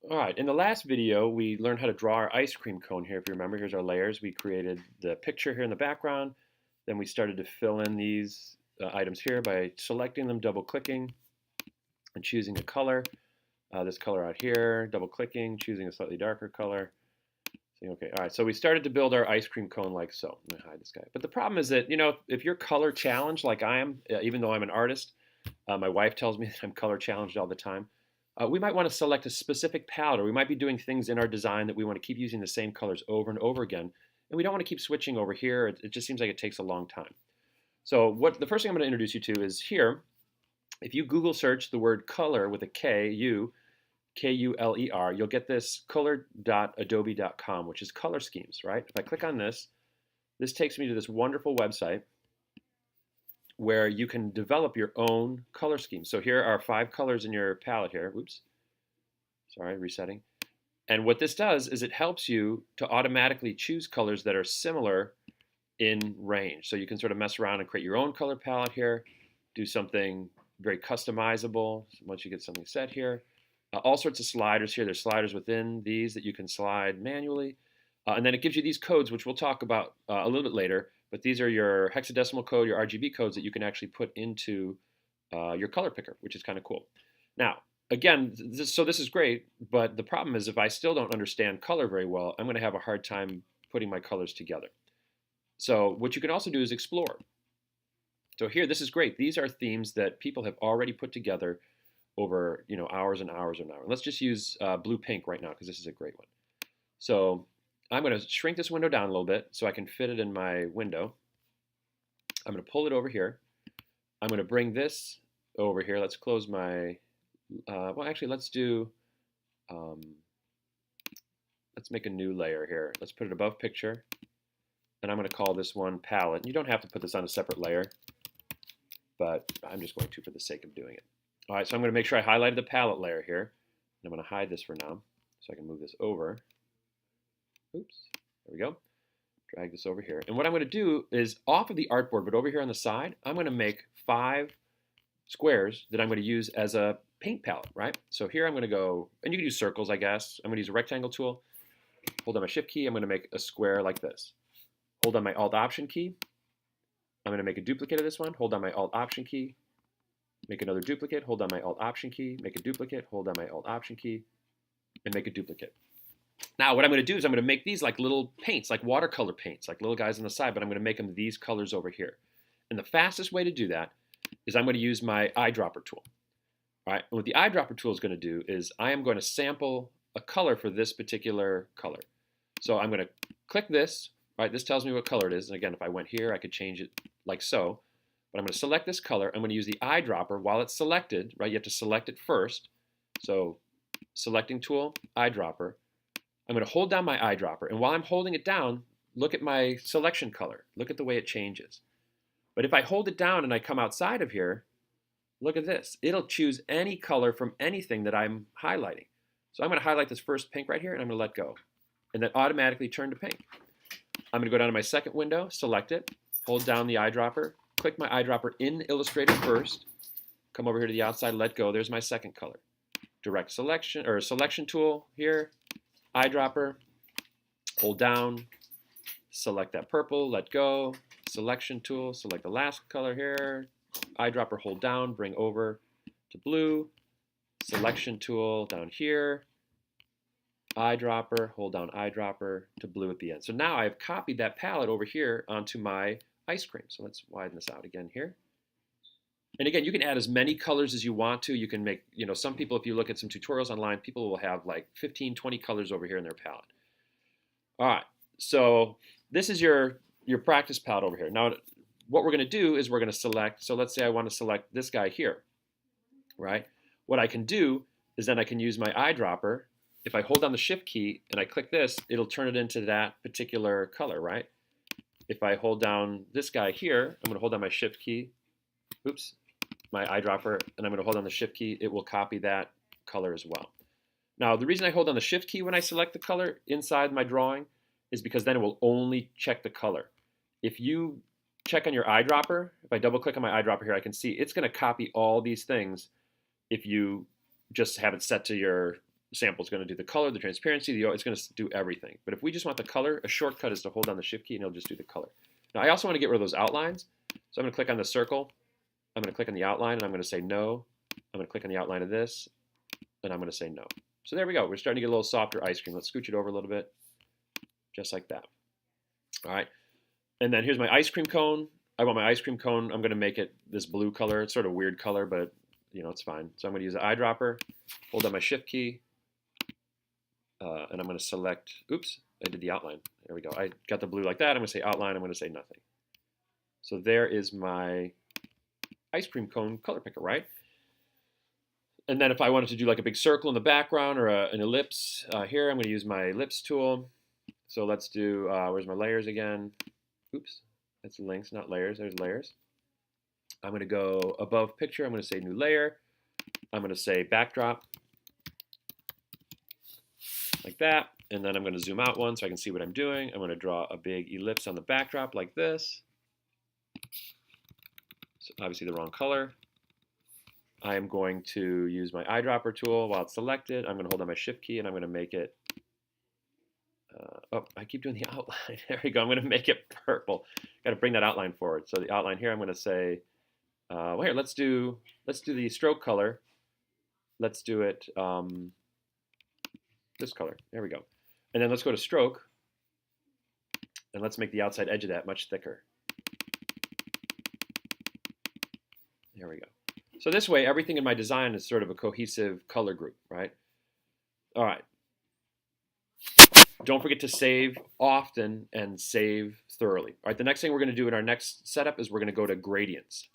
All right, in the last video, we learned how to draw our ice cream cone here. If you remember, here's our layers. We created the picture here in the background. Then we started to fill in these items here by selecting them, double-clicking, and choosing a color. This color out here, double-clicking, choosing a slightly darker color. Saying, okay, all right, so we started to build our ice cream cone like so. I'm going to hide this guy. But the problem is that, if you're color challenged like I am, even though I'm an artist, my wife tells me that I'm color challenged all the time. We might want to select a specific palette, or we might be doing things in our design that we want to keep using the same colors over and over again, and we don't want to keep switching over here. It just seems like it takes a long time. So the first thing I'm going to introduce you to is here. If you Google search the word color with a K-U-L-E-R, you'll get this color.adobe.com, which is color schemes, right? If I click on this, this takes me to this wonderful website where you can develop your own color scheme. So here are 5 colors in your palette here. Oops, sorry, resetting. And what this does is it helps you to automatically choose colors that are similar in range. So you can sort of mess around and create your own color palette here, do something very customizable once you get something set here. All sorts of sliders here. There's sliders within these that you can slide manually. And then it gives you these codes, which we'll talk about a little bit later. But these are your hexadecimal code, your RGB codes that you can actually put into your color picker, which is kind of cool. Now, again, this is great, but the problem is if I still don't understand color very well, I'm going to have a hard time putting my colors together. So what you can also do is explore. So here, this is great. These are themes that people have already put together over hours and hours and hours. Let's just use blue pink right now because this is a great one. So I'm going to shrink this window down a little bit so I can fit it in my window. I'm going to pull it over here. I'm going to bring this over here. Let's close my, well, actually, let's make a new layer here. Let's put it above picture. And I'm going to call this one palette. You don't have to put this on a separate layer, but I'm just going to for the sake of doing it. All right, so I'm going to make sure I highlighted the palette layer here. And I'm going to hide this for now so I can move this over. Oops, there we go. Drag this over here. And what I'm going to do is off of the artboard, but over here on the side, I'm going to make 5 squares that I'm going to use as a paint palette, right? So here I'm going to go, and you can use circles, I guess. I'm going to use a rectangle tool. Hold down my shift key. I'm going to make a square like this. Hold down my alt option key. I'm going to make a duplicate of this one. Hold down my alt option key. Make another duplicate. Hold down my alt option key. Make a duplicate. Hold down my alt option key. And make a duplicate. Now what I'm going to do is I'm going to make these like little paints, like watercolor paints, like little guys on the side, but I'm going to make them these colors over here. And the fastest way to do that is I'm going to use my eyedropper tool. All right, and what the eyedropper tool is going to do is I am going to sample a color for this particular color. So I'm going to click this, right? This tells me what color it is. And again, if I went here, I could change it like so. But I'm going to select this color. I'm going to use the eyedropper while it's selected, right? You have to select it first. So selecting tool, eyedropper. I'm going to hold down my eyedropper, and while I'm holding it down, look at my selection color. Look at the way it changes. But if I hold it down and I come outside of here, look at this. It'll choose any color from anything that I'm highlighting. So I'm going to highlight this first pink right here, and I'm going to let go. And that automatically turned to pink. I'm going to go down to my second window, select it, hold down the eyedropper, click my eyedropper in Illustrator first, come over here to the outside, let go. There's my second color. Direct selection, or selection tool here. Eyedropper, hold down, select that purple, let go, selection tool, select the last color here, eyedropper, hold down, bring over to blue, selection tool down here, eyedropper, hold down eyedropper to blue at the end. So now I've copied that palette over here onto my ice cream. So let's widen this out again here. And again, you can add as many colors as you want to. You can make, some people, if you look at some tutorials online, people will have like 15, 20 colors over here in their palette. All right, so this is your practice palette over here. Now, what we're going to do is we're going to select, so let's say I want to select this guy here, right? What I can do is then I can use my eyedropper. If I hold down the shift key and I click this, it'll turn it into that particular color, right? If I hold down this guy here, I'm going to hold down my shift key. Oops. My eyedropper, and I'm going to hold down the shift key, it will copy that color as well. Now, the reason I hold down the shift key when I select the color inside my drawing is because then it will only check the color. If you check on your eyedropper, if I double click on my eyedropper here, I can see it's going to copy all these things if you just have it set to your sample is going to do the color, the transparency, it's going to do everything. But if we just want the color, a shortcut is to hold down the shift key and it'll just do the color. Now I also want to get rid of those outlines. So I'm going to click on the circle. I'm going to click on the outline and I'm going to say no. I'm going to click on the outline of this and I'm going to say no. So there we go. We're starting to get a little softer ice cream. Let's scooch it over a little bit, just like that. All right. And then here's my ice cream cone. I want my ice cream cone. I'm going to make it this blue color. It's sort of a weird color, but it's fine. So I'm going to use the eyedropper, hold down my shift key, and I'm going to select, oops, I did the outline. There we go. I got the blue like that. I'm going to say outline. I'm going to say nothing. So there is my ice cream cone color picker, right? And then if I wanted to do like a big circle in the background or an ellipse, here I'm going to use my ellipse tool. So let's do, where's my layers again? Oops, that's links, not layers. There's layers. I'm going to go above picture. I'm going to say new layer. I'm going to say backdrop, like that. And then I'm going to zoom out one so I can see what I'm doing. I'm going to draw a big ellipse on the backdrop like this. So obviously the wrong color. I am going to use my eyedropper tool while it's selected. I'm going to hold down my shift key and I'm going to make it, oh, I keep doing the outline. There we go. I'm going to make it purple. Got to bring that outline forward. So the outline here, I'm going to say, well, here, let's do the stroke color. Let's do it this color. There we go. And then let's go to stroke, and let's make the outside edge of that much thicker. There we go. So this way, everything in my design is sort of a cohesive color group, right? All right. Don't forget to save often and save thoroughly. All right, the next thing we're going to do in our next setup is we're going to go to gradients.